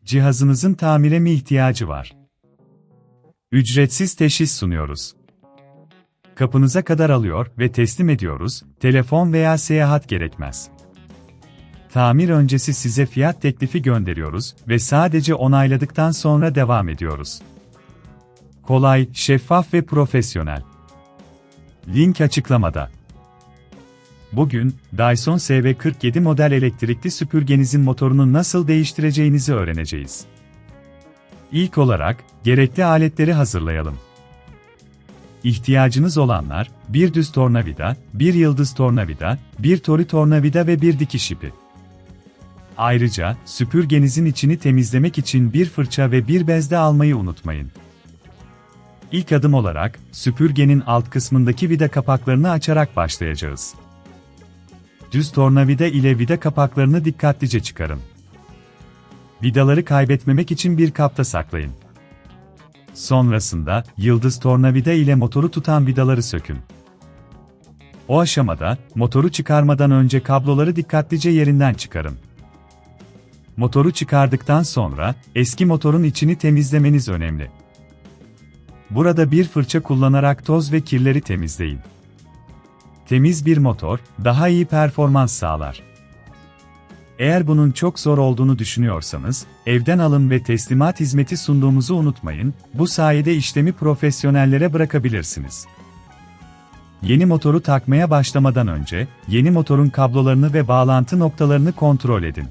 Cihazınızın tamire mi ihtiyacı var? Ücretsiz teşhis sunuyoruz. Kapınıza kadar alıyor ve teslim ediyoruz, telefon veya seyahat gerekmez. Tamir öncesi size fiyat teklifi gönderiyoruz ve sadece onayladıktan sonra devam ediyoruz. Kolay, şeffaf ve profesyonel. Link açıklamada. Bugün, Dyson SV47 model elektrikli süpürgenizin motorunu nasıl değiştireceğinizi öğreneceğiz. İlk olarak, gerekli aletleri hazırlayalım. İhtiyacınız olanlar, bir düz tornavida, bir yıldız tornavida, bir tori tornavida ve bir dikiş ipi. Ayrıca, süpürgenizin içini temizlemek için bir fırça ve bir bez de almayı unutmayın. İlk adım olarak, süpürgenin alt kısmındaki vida kapaklarını açarak başlayacağız. Düz tornavida ile vida kapaklarını dikkatlice çıkarın. Vidaları kaybetmemek için bir kapta saklayın. Sonrasında, yıldız tornavida ile motoru tutan vidaları sökün. O aşamada, motoru çıkarmadan önce kabloları dikkatlice yerinden çıkarın. Motoru çıkardıktan sonra, eski motorun içini temizlemeniz önemli. Burada bir fırça kullanarak toz ve kirleri temizleyin. Temiz bir motor, daha iyi performans sağlar. Eğer bunun çok zor olduğunu düşünüyorsanız, evden alın ve teslimat hizmeti sunduğumuzu unutmayın, bu sayede işlemi profesyonellere bırakabilirsiniz. Yeni motoru takmaya başlamadan önce, yeni motorun kablolarını ve bağlantı noktalarını kontrol edin.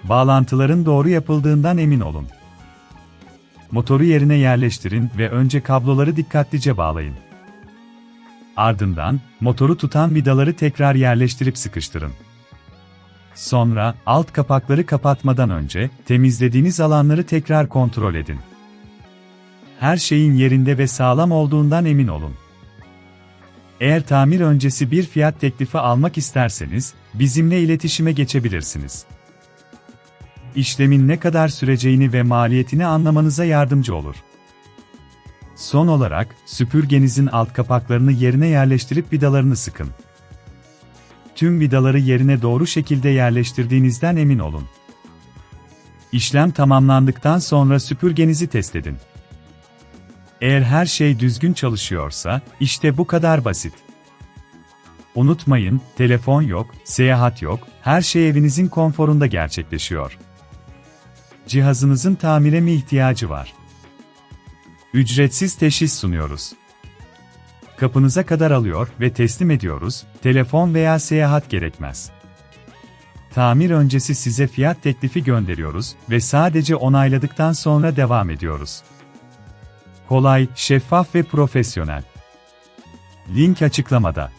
Bağlantıların doğru yapıldığından emin olun. Motoru yerine yerleştirin ve önce kabloları dikkatlice bağlayın. Ardından, motoru tutan vidaları tekrar yerleştirip sıkıştırın. Sonra, alt kapakları kapatmadan önce, temizlediğiniz alanları tekrar kontrol edin. Her şeyin yerinde ve sağlam olduğundan emin olun. Eğer tamir öncesi bir fiyat teklifi almak isterseniz, bizimle iletişime geçebilirsiniz. İşlemin ne kadar süreceğini ve maliyetini anlamanıza yardımcı olur. Son olarak, süpürgenizin alt kapaklarını yerine yerleştirip vidalarını sıkın. Tüm vidaları yerine doğru şekilde yerleştirdiğinizden emin olun. İşlem tamamlandıktan sonra süpürgenizi test edin. Eğer her şey düzgün çalışıyorsa, işte bu kadar basit. Unutmayın, telefon yok, seyahat yok, her şey evinizin konforunda gerçekleşiyor. Cihazınızın tamire mi ihtiyacı var? Ücretsiz teşhis sunuyoruz. Kapınıza kadar alıyor ve teslim ediyoruz, telefon veya seyahat gerekmez. Tamir öncesi size fiyat teklifi gönderiyoruz ve sadece onayladıktan sonra devam ediyoruz. Kolay, şeffaf ve profesyonel. Link açıklamada.